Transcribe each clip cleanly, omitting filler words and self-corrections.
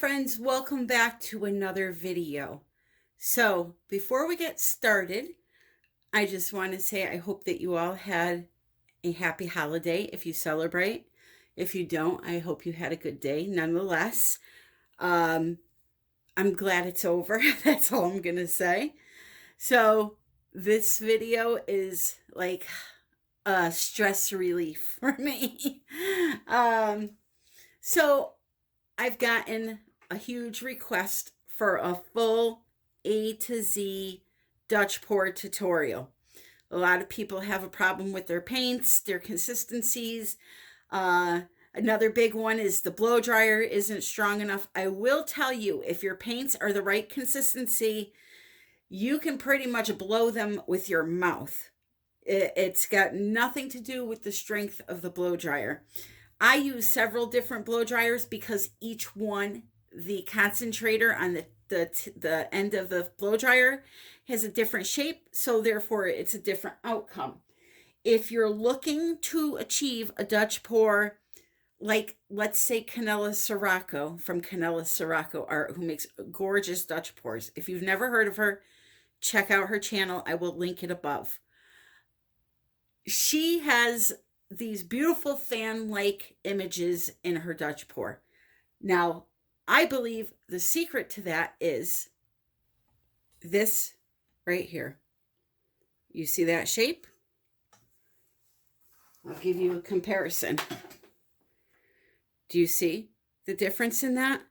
friends, welcome back to another video. So before we get started, I just want to say I hope that you all had a happy holiday if you celebrate. If you don't, I hope you had a good day nonetheless. I'm glad it's over. That's all I'm gonna say. So this video is like a stress relief for me. So I've gotten a huge request for a full A to Z Dutch pour tutorial. A lot of people have a problem with their paints, their consistencies. Another big one is the blow dryer isn't strong enough. I will tell you, if your paints are the right consistency, you can pretty much blow them with your mouth. It's got nothing to do with the strength of the blow dryer. I use several different blow dryers because each one, the concentrator on the end of the blow dryer has a different shape, so therefore it's a different outcome. If you're looking to achieve a Dutch pour, like let's say Kanella Ciraco from Kanella Ciraco Art, who makes gorgeous Dutch pours. If you've never heard of her, check out her channel. I will link it above. She has these beautiful fan-like images in her Dutch pour. Now, I believe the secret to that is this right here. You see that shape? I'll give you a comparison. Do you see the difference in that?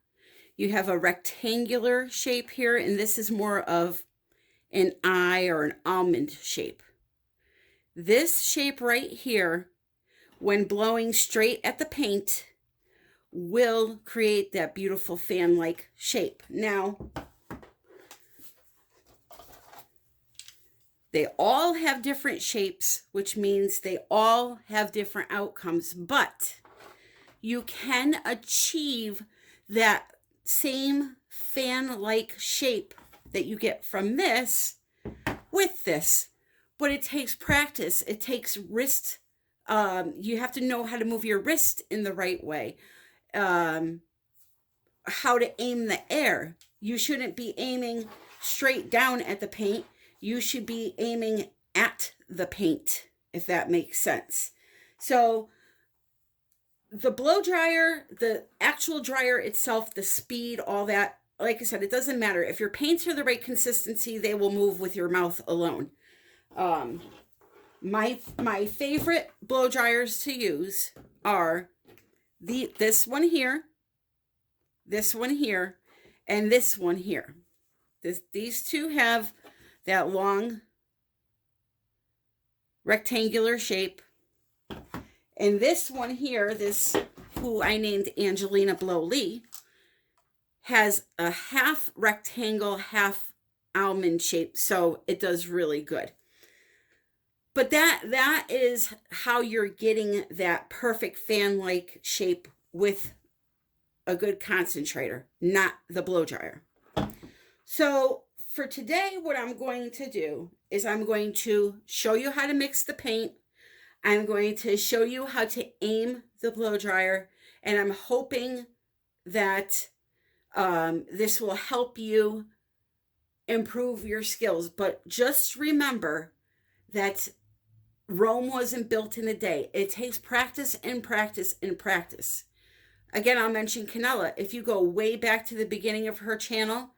You have a rectangular shape here, and this is more of an eye or an almond shape. This shape right here, when blowing straight at the paint, will create that beautiful fan-like shape. Now, they all have different shapes, which means they all have different outcomes, but you can achieve that same fan-like shape that you get from this with this, but it takes practice. It takes wrist. You have to know how to move your wrist in the right way, how to aim the air. You shouldn't be aiming straight down at the paint. You should be aiming at the paint, if that makes sense. So the blow dryer, the actual dryer itself, the speed, all that, like I said, it doesn't matter. If your paints are the right consistency, they will move with your mouth alone. My favorite blow dryers to use are this one here, and this one here. These two have that long rectangular shape. And this one here, this, who I named Angelina Blowlee, has a half rectangle, half almond shape, so it does really good. But that is how you're getting that perfect fan-like shape with a good concentrator, not the blow dryer. So for today, what I'm going to do is I'm going to show you how to mix the paint. I'm going to show you how to aim the blow dryer, and I'm hoping that this will help you improve your skills. But just remember that Rome wasn't built in a day. It takes practice and practice and practice. Again, I'll mention Kanella. If you go way back to the beginning of her channel,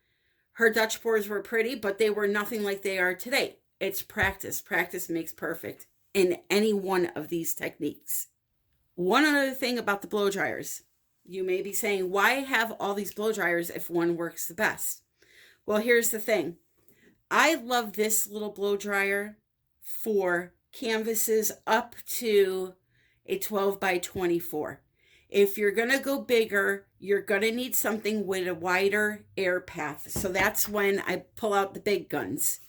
her Dutch pours were pretty, but they were nothing like they are today. It's practice. Practice makes perfect in any one of these techniques. One other thing about the blow dryers. You may be saying, why have all these blow dryers if one works the best? Well, here's the thing. I love this little blow dryer for canvases up to a 12 by 24. If you're going to go bigger, you're going to need something with a wider air path. So that's when I pull out the big guns.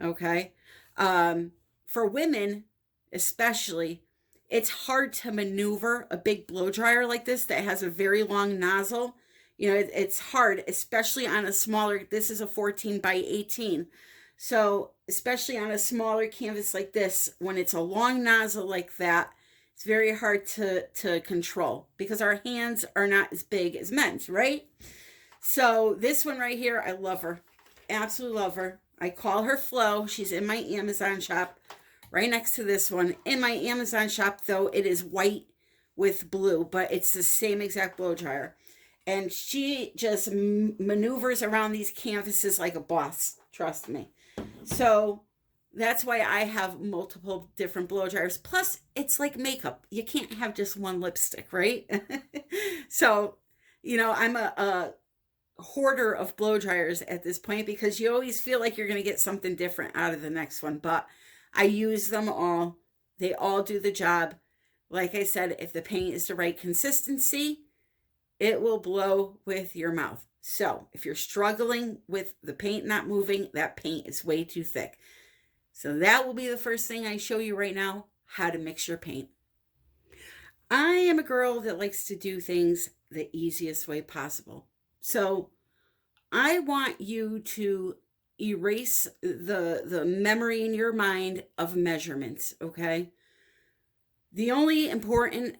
Okay. For women, especially, it's hard to maneuver a big blow dryer like this that has a very long nozzle. You know, it's hard, especially on a smaller, this is a 14 by 18. So especially on a smaller canvas like this, when it's a long nozzle like that, it's very hard to control because our hands are not as big as men's, right? So this one right here, I love her. Absolutely love her. I call her Flo. She's in my Amazon shop right next to this one. In my Amazon shop, though, it is white with blue, but it's the same exact blow dryer. And she just maneuvers around these canvases like a boss. Trust me. So that's why I have multiple different blow dryers. Plus, it's like makeup. You can't have just one lipstick, right? So, I'm a hoarder of blow dryers at this point because you always feel like you're going to get something different out of the next one. But I use them all. They all do the job. Like I said, if the paint is the right consistency, it will blow with your mouth. So if you're struggling with the paint not moving, that paint is way too thick. So that will be the first thing I show you right now, how to mix your paint. I am a girl that likes to do things the easiest way possible. So I want you to erase the memory in your mind of measurements, okay? The only important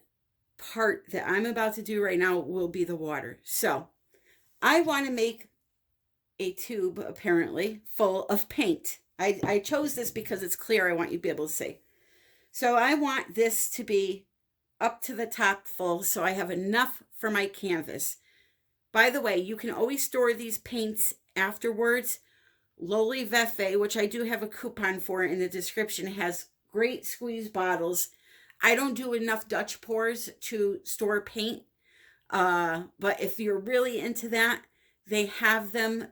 part that I'm about to do right now will be the water. So I want to make a tube, apparently, full of paint. I chose this because it's clear. I want you to be able to see. So I want this to be up to the top full so I have enough for my canvas. By the way, you can always store these paints afterwards. LOLIVEFE, which I do have a coupon for in the description, has great squeeze bottles. I don't do enough Dutch pours to store paint, but if you're really into that, they have them,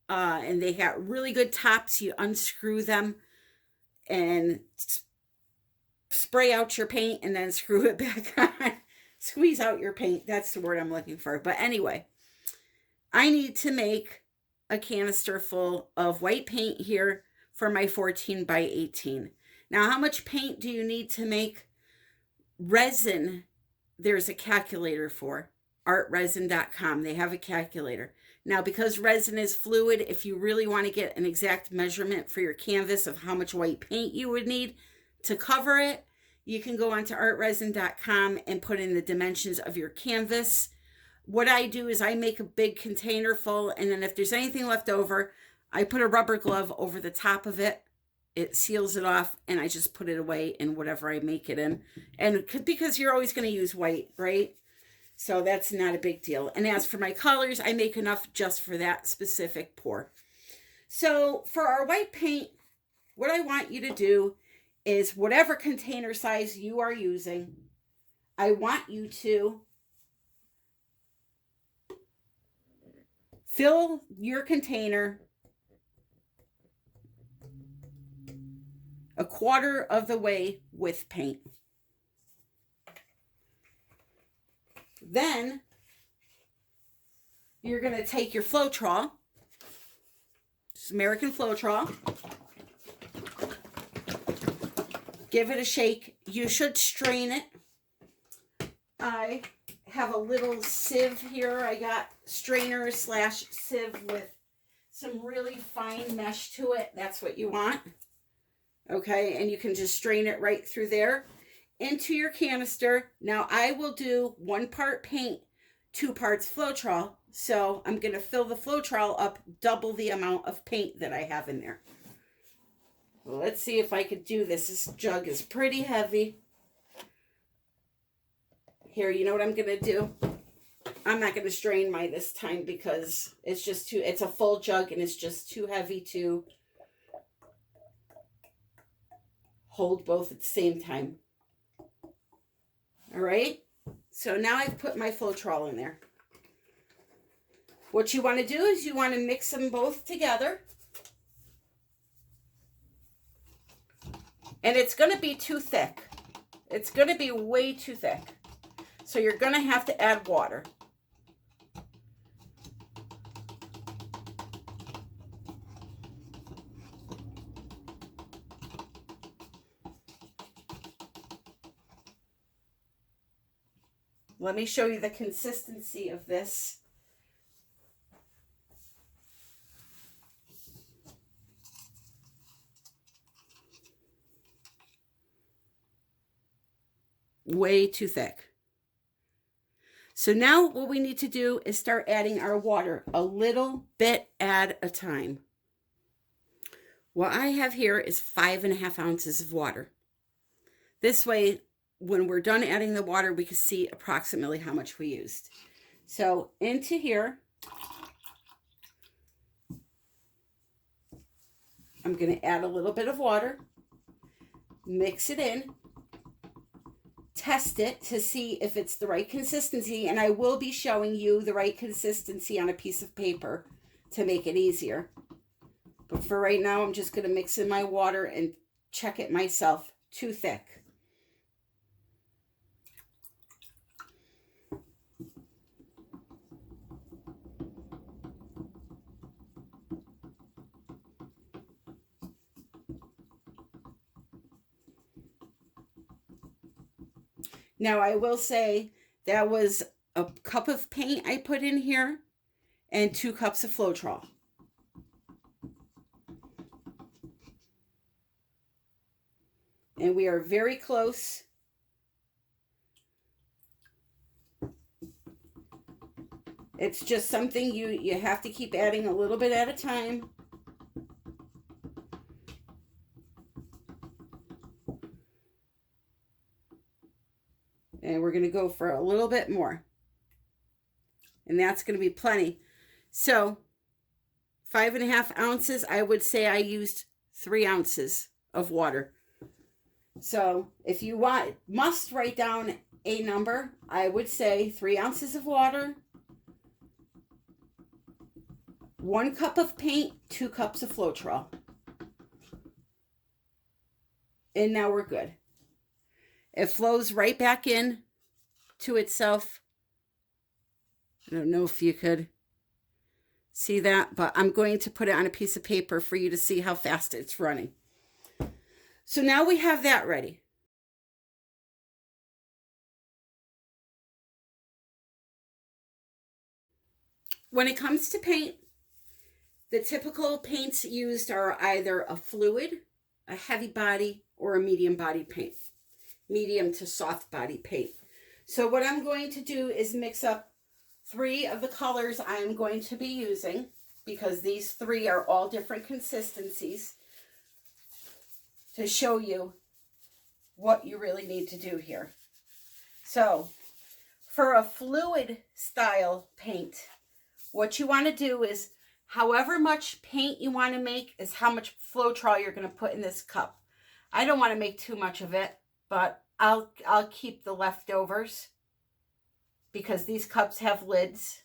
and they got really good tops. You unscrew them and spray out your paint and then screw it back on. Squeeze out your paint. That's the word I'm looking for. But anyway, I need to make a canister full of white paint here for my 14 by 18. Now, how much paint do you need to make? Resin, there's a calculator for. Artresin.com. They have a calculator. Now, because resin is fluid, if you really want to get an exact measurement for your canvas of how much white paint you would need to cover it, you can go onto artresin.com and put in the dimensions of your canvas. What I do is I make a big container full, and then if there's anything left over, I put a rubber glove over the top of it. It seals it off, and I just put it away in whatever I make it in. And because you're always going to use white, right? So that's not a big deal. And as for my colors, I make enough just for that specific pour. So for our white paint, what I want you to do is whatever container size you are using, I want you to fill your container a quarter of the way with paint. Then you're going to take your Floetrol, just American Floetrol, give it a shake. You should strain it. I have a little sieve here. I got strainer / sieve with some really fine mesh to it. That's what you want. Okay, and you can just strain it right through there into your canister. Now I will do 1 part paint, 2 parts Floetrol. So I'm going to fill the Floetrol up double the amount of paint that I have in there. Well, let's see if I could do this. This jug is pretty heavy. Here, you know what I'm going to do? I'm not going to strain mine this time because it's just too, it's a full jug and it's just too heavy to hold both at the same time. All right. So now I've put my Floetrol in there. What you want to do is you want to mix them both together. And it's going to be too thick. It's going to be way too thick. So you're going to have to add water. Let me show you the consistency of this. Way too thick. So now what we need to do is start adding our water a little bit at a time. What I have here is 5.5 ounces of water. This way, when we're done adding the water, we can see approximately how much we used. So into here, I'm going to add a little bit of water, mix it in, test it to see if it's the right consistency, and I will be showing you the right consistency on a piece of paper to make it easier. But for right now, I'm just going to mix in my water and check it myself. Too thick. Now, I will say that was a cup of paint I put in here and 2 cups of Floetrol. And we are very close. It's just something you have to keep adding a little bit at a time. And we're going to go for a little bit more. And that's going to be plenty. So 5.5 ounces, I would say I used 3 ounces of water. So if you must write down a number, I would say 3 ounces of water, 1 cup of paint, 2 cups of Floetrol. And now we're good. It flows right back in to itself. I don't know if you could see that, but I'm going to put it on a piece of paper for you to see how fast it's running. So now we have that ready. When it comes to paint, the typical paints used are either a fluid, a heavy body, or a medium body paint. Medium to soft body paint. So what I'm going to do is mix up 3 of the colors I'm going to be using, because these 3 are all different consistencies, to show you what you really need to do here. So for a fluid style paint, what you want to do is however much paint you want to make is how much Floetrol you're going to put in this cup. I don't want to make too much of it, but I'll keep the leftovers because these cups have lids.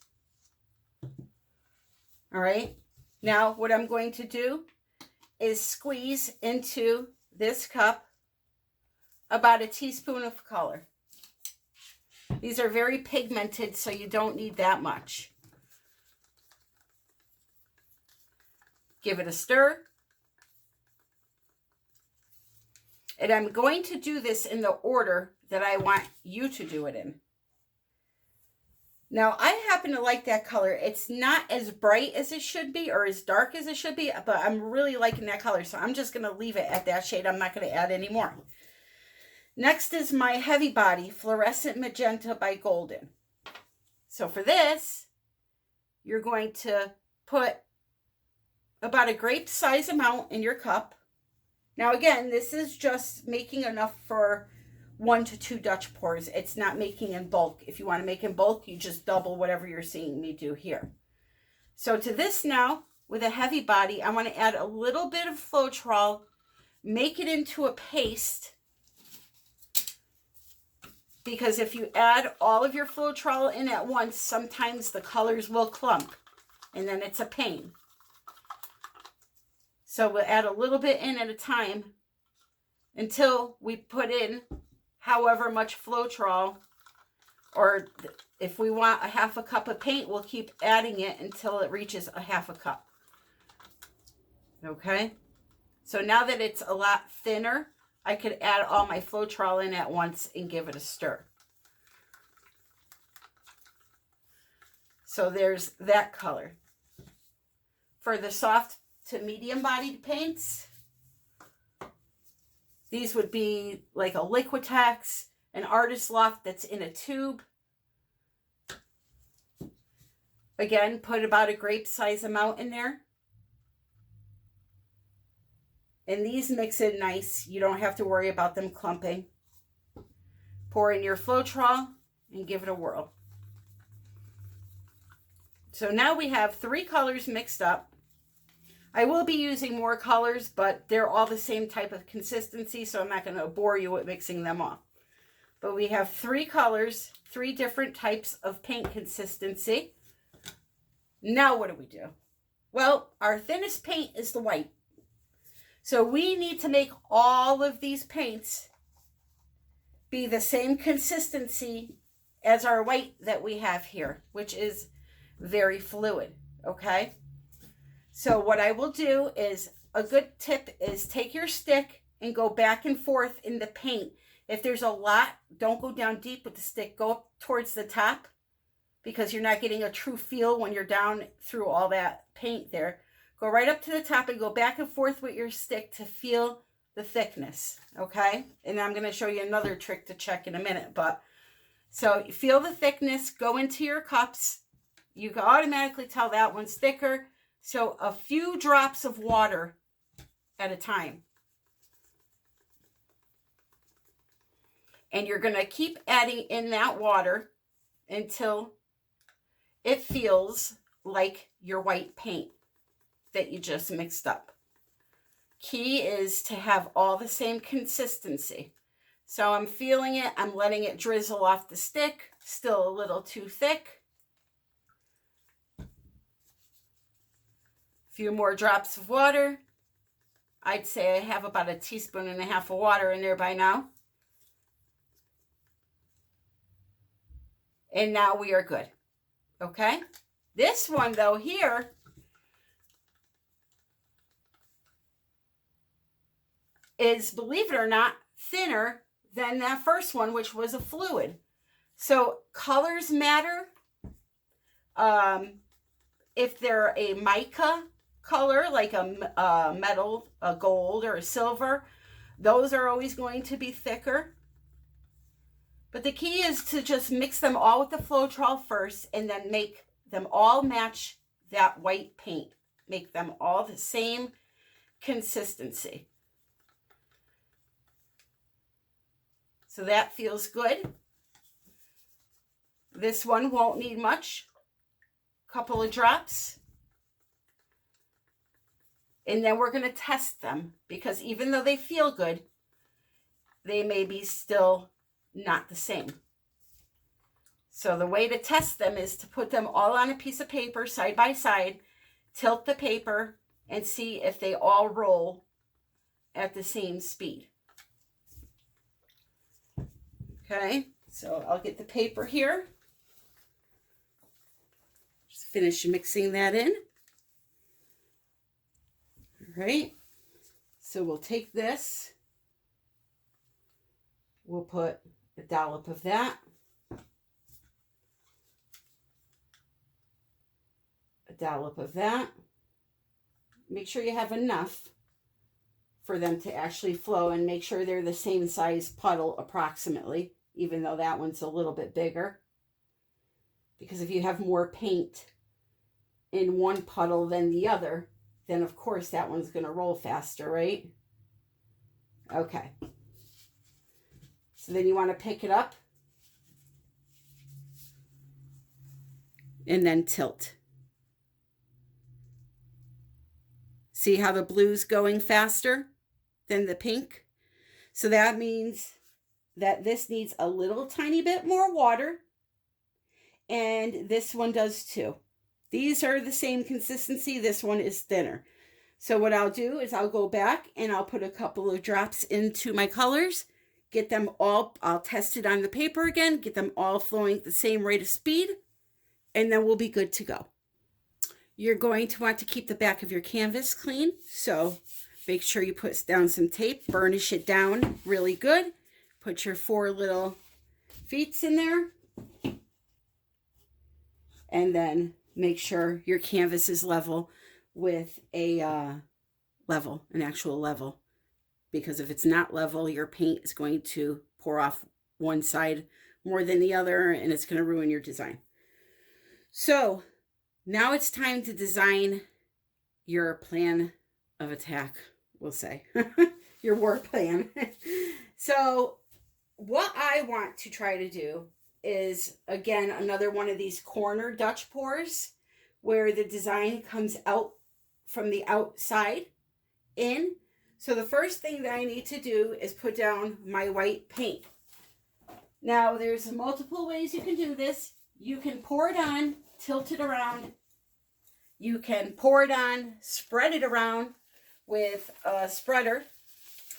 All right. Now what I'm going to do is squeeze into this cup about a teaspoon of color. These are very pigmented, so you don't need that much. Give it a stir. And I'm going to do this in the order that I want you to do it in. Now, I happen to like that color. It's not as bright as it should be or as dark as it should be, but I'm really liking that color. So I'm just going to leave it at that shade. I'm not going to add any more. Next is my heavy body, Fluorescent Magenta by Golden. So for this, you're going to put about a grape size amount in your cup. Now again, this is just making enough for 1 to 2 Dutch pours. It's not making in bulk. If you want to make in bulk, you just double whatever you're seeing me do here. So to this now, with a heavy body, I want to add a little bit of Floetrol, make it into a paste, because if you add all of your Floetrol in at once, sometimes the colors will clump, and then it's a pain. So we'll add a little bit in at a time until we put in however much Floetrol, or if we want a 1/2 cup of paint, we'll keep adding it until it reaches a 1/2 cup. Okay? So now that it's a lot thinner, I could add all my Floetrol in at once and give it a stir. So there's that color. For the soft to medium bodied paints, these would be like a Liquitex, an Artist Loft that's in a tube, Again, put about a grape size amount in there. And these mix in nice. You don't have to worry about them clumping. Pour in your Floetrol and give it a whirl. So now we have 3 colors mixed up. I will be using more colors, but they're all the same type of consistency, so I'm not going to bore you with mixing them up. But we have 3 colors, 3 different types of paint consistency. Now what do? Well, our thinnest paint is the white. So we need to make all of these paints be the same consistency as our white that we have here, which is very fluid, okay? So what I will do is, a good tip is take your stick and go back and forth in the paint. If there's a lot, don't go down deep with the stick. Go up towards the top, because you're not getting a true feel when you're down through all that paint there. Go right up to the top and go back and forth with your stick to feel the thickness, okay? And I'm going to show you another trick to check in a minute. But so you feel the thickness, go into your cups. You can automatically tell that one's thicker. So a few drops of water at a time. And you're going to keep adding in that water until it feels like your white paint that you just mixed up. Key is to have all the same consistency. So I'm feeling it. I'm letting it drizzle off the stick. Still a little too thick. Few more drops of water. I'd say I have about 1.5 teaspoons of water in there by now. And now we are good. Okay? This one though here is, believe it or not, thinner than that first one, which was a fluid. So colors matter. If they're a mica color, like a metal, a gold, or a silver, those are always going to be thicker. But the key is to just mix them all with the Floetrol first, and then make them all match that white paint. Make them all the same consistency. So that feels good. This one won't need much. Couple of drops. And then we're going to test them, because even though they feel good, they may be still not the same. So the way to test them is to put them all on a piece of paper side by side, tilt the paper, and see if they all roll at the same speed. Okay, so I'll get the paper here. Just finish mixing that in. All right, so we'll take this. We'll put a dollop of that. A dollop of that. Make sure you have enough for them to actually flow, and make sure they're the same size puddle approximately, even though that one's a little bit bigger. Because if you have more paint in one puddle than the other, then of course that one's going to roll faster, right? Okay. So then you want to pick it up and then tilt. See how the blue's going faster than the pink? So that means that this needs a little tiny bit more water, and this one does too. These are the same consistency. This one is thinner. So what I'll do is I'll go back and I'll put a couple of drops into my colors, get them all, I'll test it on the paper again, get them all flowing at the same rate of speed, and then we'll be good to go. You're going to want to keep the back of your canvas clean, so make sure you put down some tape, burnish it down really good, put your 4 little feet in there, and then make sure your canvas is level with a an actual level, because if it's not level, your paint is going to pour off one side more than the other, and it's going to ruin your design. So Now it's time to design your plan of attack, we'll say. Your war plan. So what I want to try to do is, again, another one of these corner Dutch pours where the design comes out from the outside in. So the first thing that I need to do is put down my white paint. Now there's multiple ways you can do this. You can pour it on, tilt it around. You can pour it on, spread it around with a spreader.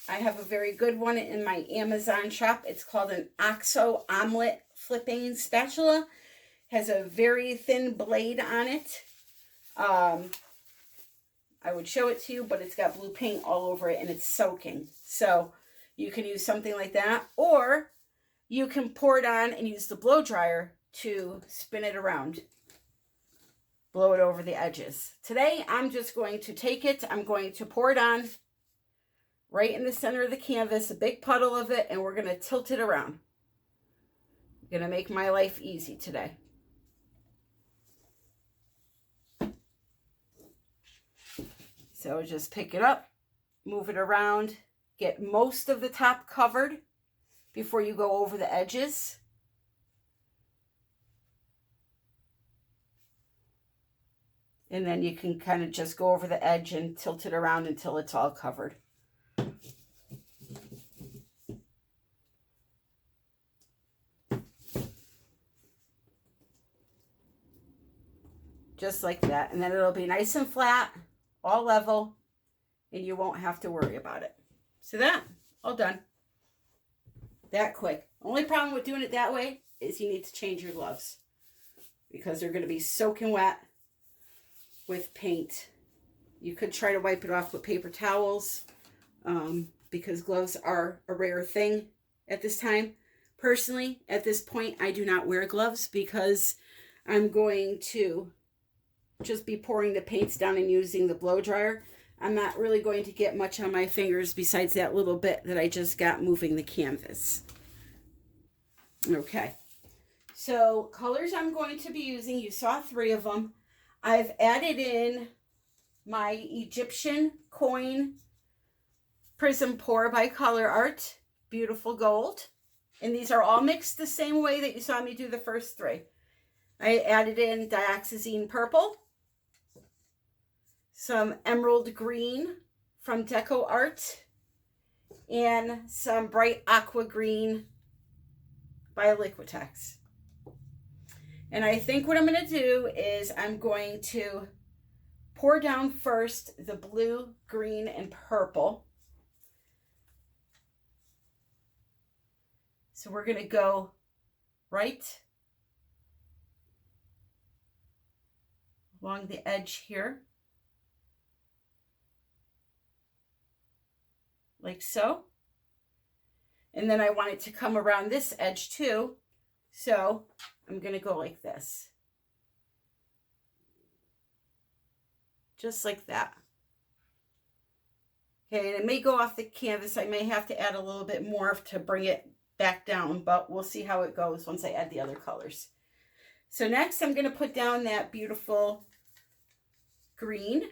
I have a very good one in my Amazon shop. It's called an Oxo Omelet Flipping Spatula. Has a very thin blade on it. I would show it to you, but it's got blue paint all over it and it's soaking. So you can use something like that, or you can pour it on and use the blow dryer to spin it around. Blow it over the edges. Today, I'm just going to take it. I'm going to pour it on right in the center of the canvas, a big puddle of it, and we're going to tilt it around. I'm going to make my life easy today. So just pick it up, move it around, get most of the top covered before you go over the edges. And then you can kind of just go over the edge and tilt it around until it's all covered. Just like that. And then it'll be nice and flat, all level, and you won't have to worry about it. So that, all done. That quick. Only problem with doing it that way is you need to change your gloves because they're going to be soaking wet with paint. You could try to wipe it off with paper towels because gloves are a rare thing at this time. Personally, at this point, I do not wear gloves because I'm going to just be pouring the paints down and using the blow dryer. I'm not really going to get much on my fingers besides that little bit that I just got moving the canvas. Okay, so colors I'm going to be using, you saw 3 of them. I've added in my Egyptian coin prism pour by Color Art, beautiful gold. And these are all mixed the same way that you saw me do the first 3. I added in dioxazine purple, some emerald green from Deco Art, and some bright aqua green by Liquitex. And I think what I'm going to do is I'm going to pour down first the blue, green, and purple. So we're going to go right along the edge here, like so. And then I want it to come around this edge too. So I'm going to go like this. Just like that. Okay, and it may go off the canvas. I may have to add a little bit more to bring it back down, but we'll see how it goes once I add the other colors. So next I'm going to put down that beautiful green.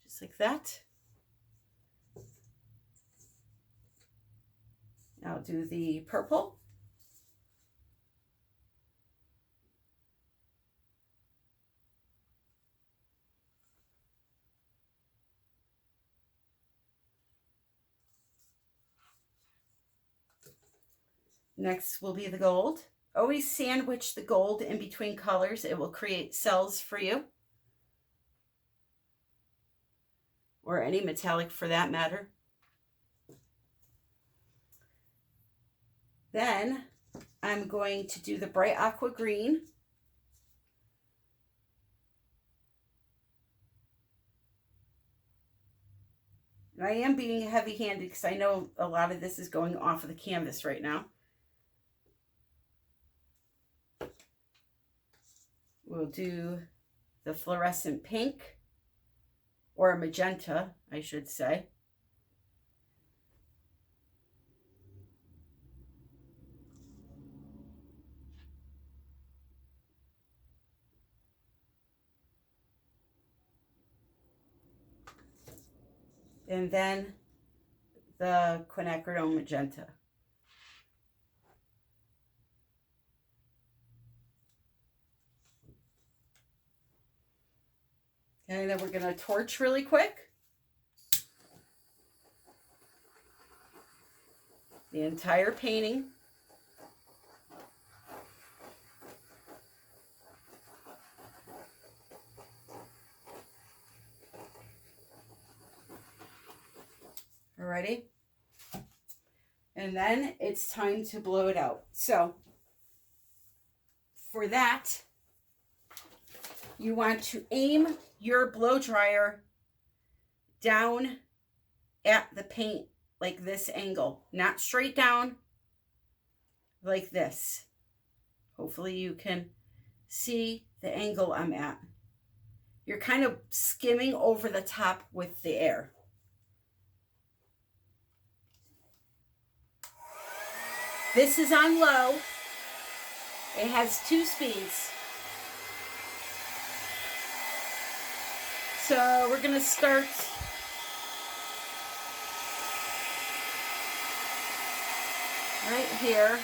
Just like that. I'll do the purple. Next will be the gold. Always sandwich the gold in between colors. It will create cells for you. Or any metallic for that matter. Then I'm going to do the bright aqua green. And I am being heavy-handed because I know a lot of this is going off of the canvas right now. We'll do the fluorescent pink, or a magenta, I should say. And then the quinacridone magenta. And then we're going to torch really quick. The entire painting. Alrighty. And then it's time to blow it out. So for that, you want to aim your blow dryer down at the paint like this angle, not straight down, like this. Hopefully you can see the angle I'm at. You're kind of skimming over the top with the air. This is on low. It has 2 speeds. So we're gonna start right here.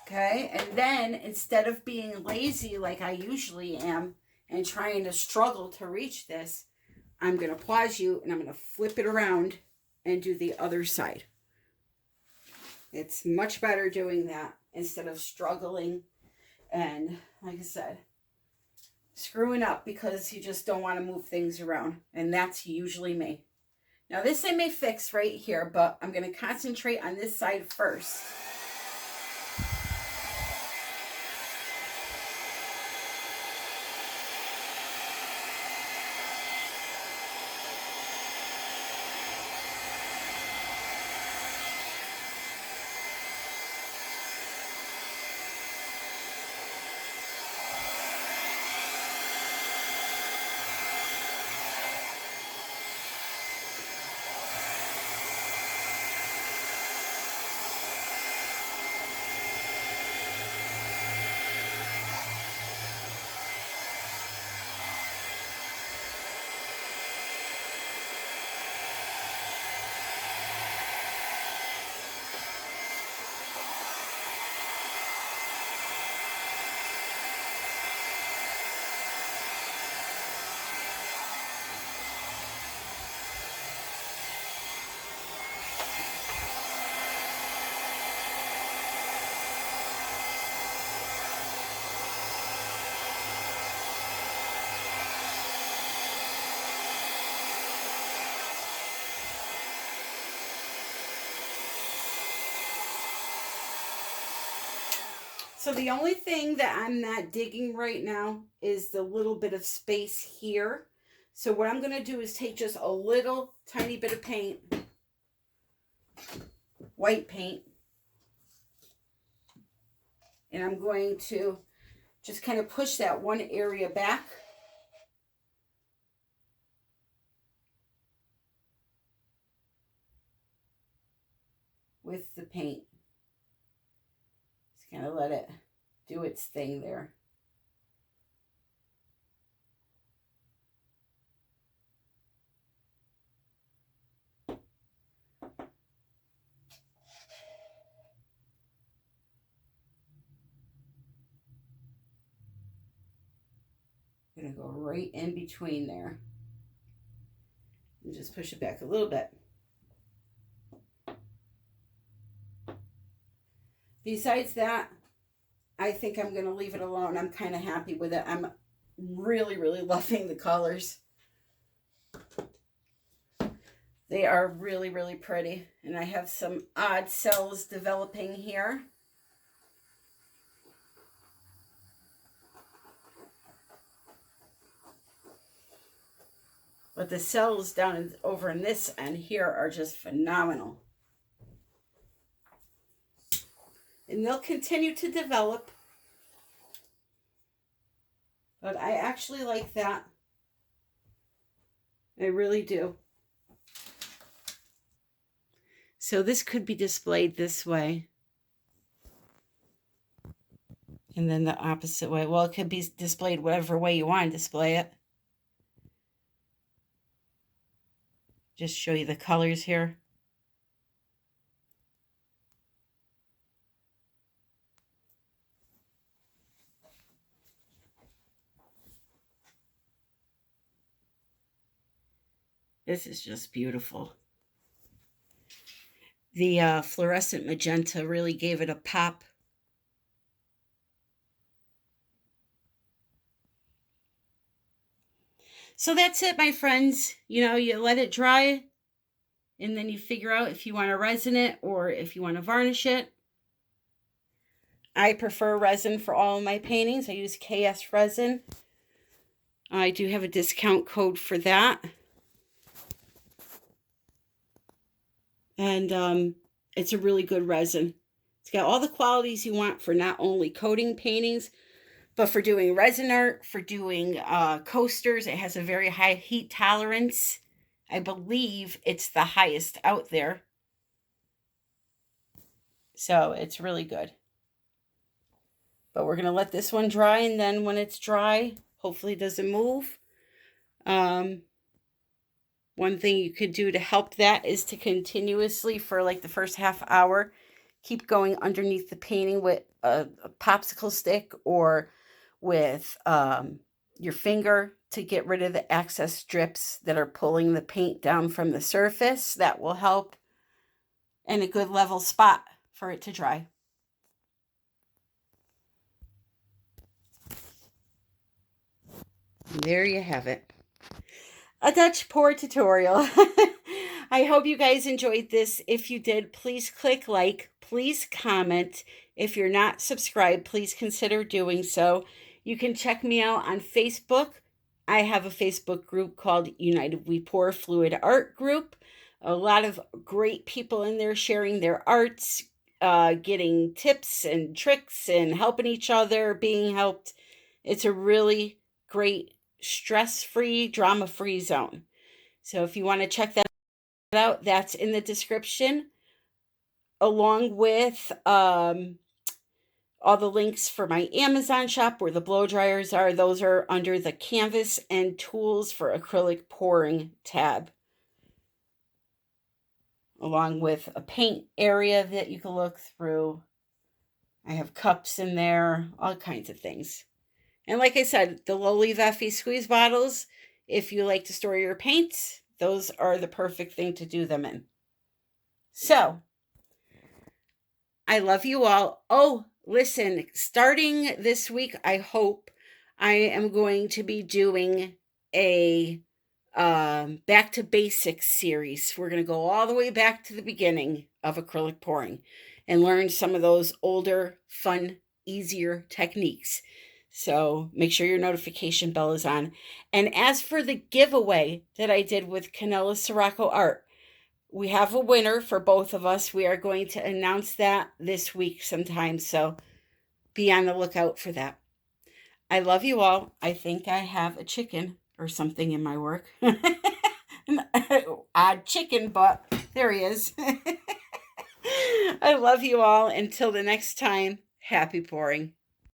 Okay, and then instead of being lazy like I usually am and trying to struggle to reach this, I'm going to pause you and I'm going to flip it around and do the other side. It's much better doing that instead of struggling and, like I said, screwing up because you just don't want to move things around. And that's usually me. Now this I may fix right here, but I'm going to concentrate on this side first. So the only thing that I'm not digging right now is the little bit of space here. So what I'm going to do is take just a little tiny bit of paint, white paint, and I'm going to just kind of push that one area back. With the paint. Just kind of let it do its thing there. I'm going to go right in between there. just push it back a little bit. Besides that, I think I'm going to leave it alone. I'm kind of happy with it. I'm really, really loving the colors. They are really, really pretty. And I have some odd cells developing here. But the cells down over in this end here are just phenomenal. And they'll continue to develop. But I actually like that. I really do. So this could be displayed this way. And then the opposite way. Well, it could be displayed whatever way you want to display it. Just show you the colors here. This is just beautiful. The fluorescent magenta really gave it a pop. So that's it, my friends. You know, you let it dry and then you figure out if you want to resin it or if you want to varnish it. I prefer resin for all of my paintings. I use KS resin. I do have a discount code for that. And it's a really good resin. It's got all the qualities you want for not only coating paintings, but for doing resin art, for doing coasters. It has a very high heat tolerance. I believe it's the highest out there. So it's really good. But we're going to let this one dry, and then when it's dry, hopefully it doesn't move. One thing you could do to help that is to continuously, for like the first half hour, keep going underneath the painting with a popsicle stick or with your finger to get rid of the excess strips that are pulling the paint down from the surface. That will help, and a good level spot for it to dry. And there you have it. A Dutch pour tutorial. I hope you guys enjoyed this. If you did, please click like, please comment. If you're not subscribed, please consider doing so. You can check me out on Facebook. I have a Facebook group called United We Pour Fluid Art Group. A lot of great people in there sharing their arts, getting tips and tricks and helping each other, being helped. It's a really great stress-free, drama-free zone. So if you want to check that out, that's in the description, along with all the links for my Amazon shop where the blow dryers are. Those are under the canvas and tools for acrylic pouring tab, along with a paint area that you can look through. I have cups in there, all kinds of things. And like I said, the LOLIVEFE squeeze bottles, if you like to store your paints, those are the perfect thing to do them in. So, I love you all. Oh, listen, starting this week, I hope I am going to be doing a back to basics series. We're going to go all the way back to the beginning of acrylic pouring and learn some of those older, fun, easier techniques. So make sure your notification bell is on. And as for the giveaway that I did with Kanella Ciraco Art, we have a winner for both of us. We are going to announce that this week sometime. So be on the lookout for that. I love you all. I think I have a chicken or something in my work. Odd chicken, but there he is. I love you all. Until the next time, happy pouring.